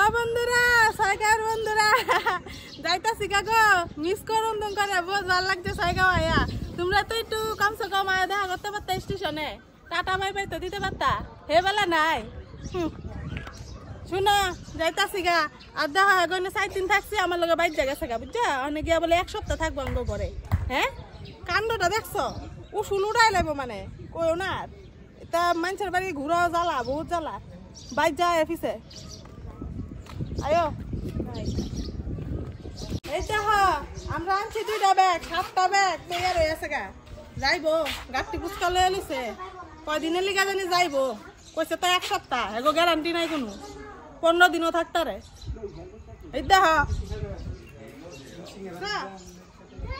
ও বন্ধুরা সাইকার বন্ধুরা যাইতাছি গো মিস করুন করে বহুত ভালো লাগছে সাইকা ভাইয়া তোমরা তো একটু কমসে কম আয়া দেখা করতে পারতা স্টেশনে টাটা বাই বাই তো দিতে পারতা হে বেলা নাই শুনো যাইতাছি গা আর দেখা এগোনে 4 দিন থাকছি আমার লগে বাইর জায়গা থাকা বুঝছা অনেক গিয়া বলে 1 সপ্তাহ থাকবো আঙ্গ ঘরে হ্যাঁ কাণ্ডটা দেখছো ও শুনুটাই লাগবো মানে কই না এটা মানুষের বাড়ি ঘুরা জ্বালা বহুত জ্বালা বাইর যায় অফিসে আয়ো এই দেখ আমরা আনছি 2টা ব্যাগ 7টা ব্যাগ তৈরি হয়ে আছে গা যাইবো গাড়ি পুচকা লয়ে লিছে কয়দিনের লিগা জানি যাইবো কইছে তো 1 সপ্তাহ এগো গ্যারান্টি নাই কোনো 15 দিনও থাকতারে এই দেখ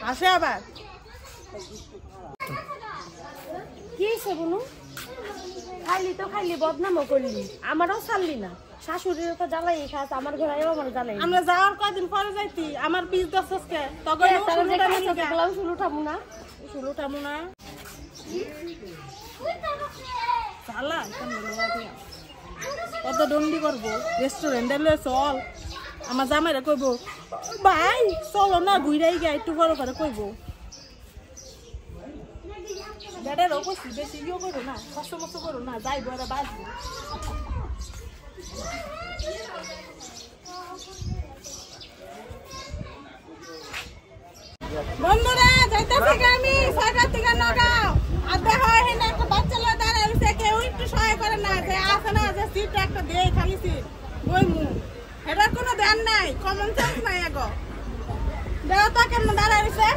আসে আবার কি হয়েছে বলু খাইলি তো খাইলি বদনামও করলি আমারও ছাড়লি না শাশুড়ির তো জ্বালাই খাস আমার ঘরে আমার জ্বালাই আমরা যাওয়ার কয়দিন পরে যাইতি আমার পিস দশকে তখন শুরু ঠামু না চালা কত দন্ডি করবো রেস্টুরেন্টে লয়ে চল আমার জামাইরা কইব ভাই চলো না ঘুরাই গিয়ে একটু বড় করে কইব বেটারও কইছি বেশি ইয়ে করো না কষ্ট মস্ত করো না যাইবো এরা বাঁচবো বন্ধুরা যাইতাছি আমি 6টা থেকে নগাঁও আর দেখো এখানে একটা বাচ্চা লোক দাঁড়ায় রয়েছে কেউ একটু সহায় করে না যে আসে না যে সিট একটা দেয় খালি সিট বইমু এটার কোনো ধ্যান নাই কমন সেন্স নাই এগো দেখো তো কেমন দাঁড়ায় রয়েছে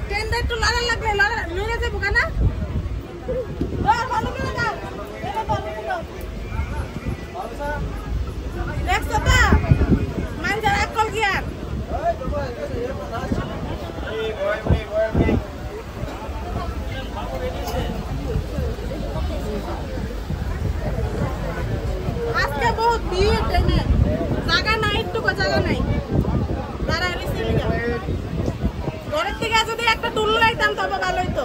ট্রেনটা একটু লড়া লাগলে লড়ে যাবো কেনা ভালো করে না দেখছো তো মানুষের আকল জ্ঞান আজকে বহুত ভিড় ট্রেনে জায়গা নাই একটুকু জায়গা নাই দাঁড়ায় রয়েছে ঘরের থেকে যদি একটা টুল লাইতাম তবে ভালো হইতো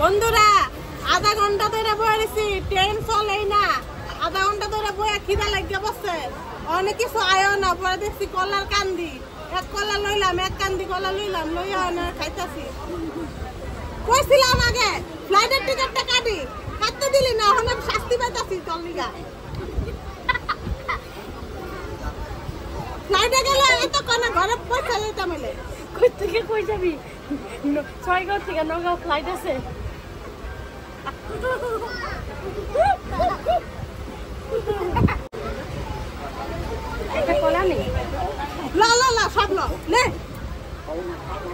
বন্ধুরা আধা ঘন্টা ধরে বয়েছি ট্রেন চলেই না আধা ঘন্টা ধরে বয়ে খিদা লাগিয়ে বসছে অনেক কিছু আয়ও না পরে দেখছি কলার কান্দি এক কলা লইলাম এক কান্দি কলা লইলাম লইয়া খাইতেছি কইছিলাম আগে ফ্লাইটের টিকিটটা কাটি কাটতে দিলি না ওখানে শাস্তি পাইতাছি চল নিগা ফ্লাইটে গেলে এত কোন ঘরে পয়সা লইতাম এলে কই থেকে কই যাবি 6গাঁও থেকে নগাঁও ফ্লাইট আছে একটা কলা নেই লা সব নে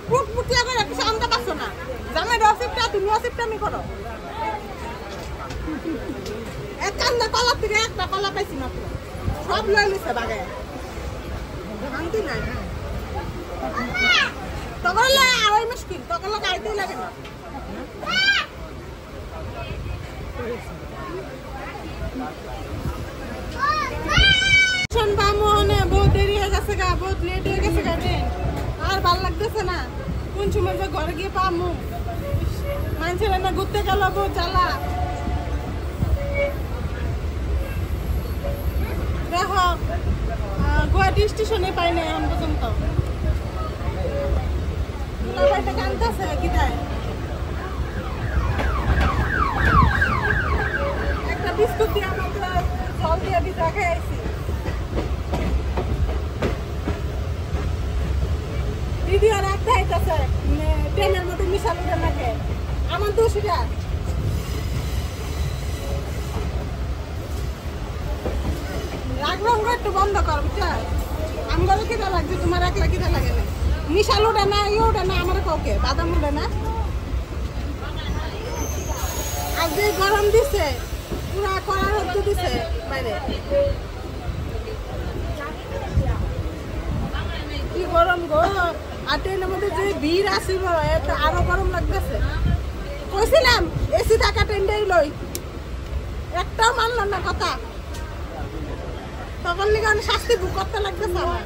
পুটপুটিয়া করে কিছু আনতে পারছো না জামাই রসিপটা তুমি রসিপটা আমি করো এক কান্দা কলা থেকে একটা কলা পাইছি মাত্র সব লয়ে নিছে বাগে শান্তি নাই তখন আড়াই মুশকিল তখন গাইতেই লাগে না বহুত দেরি হয়ে গেছে গা বহুত লেট হয়ে গেছে গা ট্রেন আর ভাল লাগতেছে না কোন সময় যে ঘরে গিয়ে পামু মানুষের না ঘুরতে গেল বহুত জ্বালা দেখো গুয়াহাটি স্টেশনে পাই না এখন পর্যন্ত কানতেছে কি দেয় একটা বিস্কুট দিয়ে আমাকে জল দিয়ে ভিতরে খেয়েছি দিদি আর একটা আইতাছে ট্রেনের মধ্যে মিশাল উঠে লাগে আমার তো সেটা রাগ রঙ একটু বন্ধ কর বুঝছা আমার কিনা লাগছে তোমার একলা কিনা লাগে না মিশাল উঠে না ইয়ে উঠে না আমার কাউকে বাদাম উঠে না আর যে গরম দিছে পুরা কড়া রোদ দিছে বাইরে কি গরম গো আর ট্রেনের মধ্যে যে ভিড় আসিল এটা আরো গরম লাগতেছে কইছিলাম এসি থাকা ট্রেনটাই লই একটাও মানলাম না কথা তখন লিগে শাস্তি ভোগ করতে লাগতেছে আমার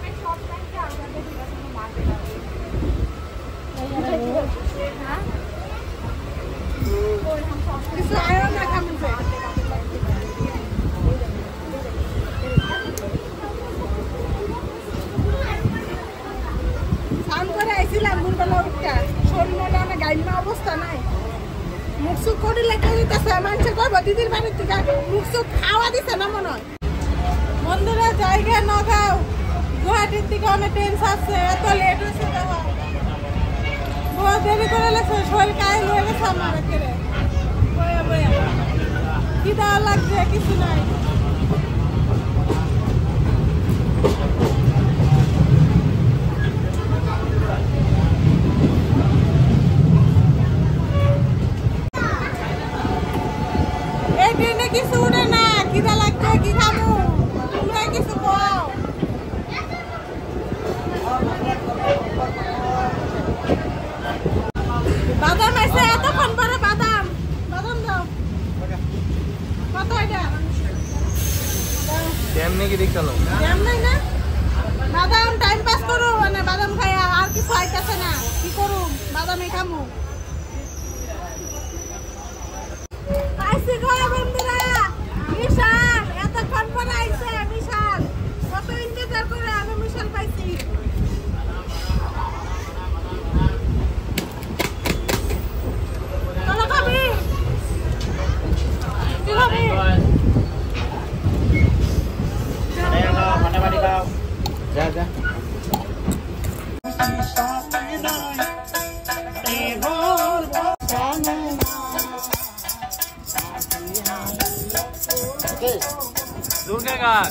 কিছু আয়ো না খামুছে সাম করে আইছিলাম ভুলবেলা উঠটা শরীর মনে অনেক গাইমা অবস্থা নাই মুখসুখ করিলে খেলিতেছে মানুষের কইব দিদির বাড়ির থেকে মুখসুখ খাওয়া দিছে না মনে হয় বন্ধুরা জায়গা নগাঁও গুয়াহাটির থেকে অনেক ট্রেন আসছে এত লেট হয়েছে বহুত দেরি করে লাগছে শরীর কাহিল হয়ে গেছে আমার একেবারে বয়া বয়া কি দেওয়া লাগছে কিছু নাই এই ট্রেনে কিছু উঠে না খিদা লাগছে কি খাবো তোমরা কিছু পাও বাদাম আছে এতক্ষণ পরে বাদাম বাদাম দাও কত এটা কেমনে কি দেখছালো কেমনে না বাদাম টাইম পাস করো মানে বাদাম খাই আর কিছু আইতাছে না কি করু বাদামই খামু আইসি গো বন্ধুরা বিশাল এতক্ষণ পরে আইছে বিশাল কত ইন্তজার করে আমি বিশাল পাইছি চলো খাবি কি খাবি ফাটাফাটি খাও যা যা দুর্গা গান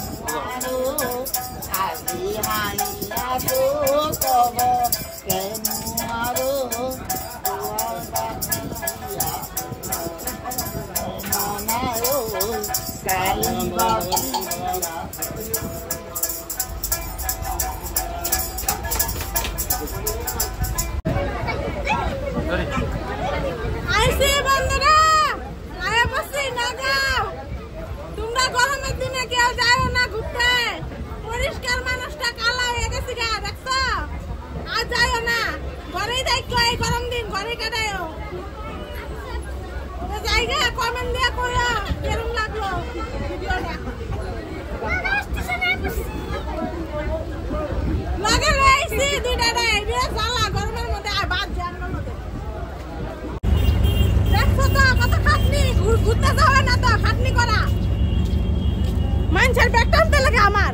আইসি বন্ধুরা আয়া বসি নগাঁও তোমরা গরমের দিনে কেউ যাও না ঘুরতে পরিষ্কার মানুষটা কালা হয়ে গেছে গা দেখছো আর যাও না ঘরেই দেখো এই গরম দিন ঘরে কাটায়ও তো জায়গা কমেন্ট দিয়ে কইয়া কেমন লাগলো ভিডিওটা লাগে রইছি দুইটা দেয় বিয়ে জ্বালা গরমের মধ্যে আর বাদ জানার মধ্যে দেখছো তো কত খাটনি ঘুরতে যাওয়া না তো খাটনি করা মানুষের ব্যাগ টানতে লাগে আমার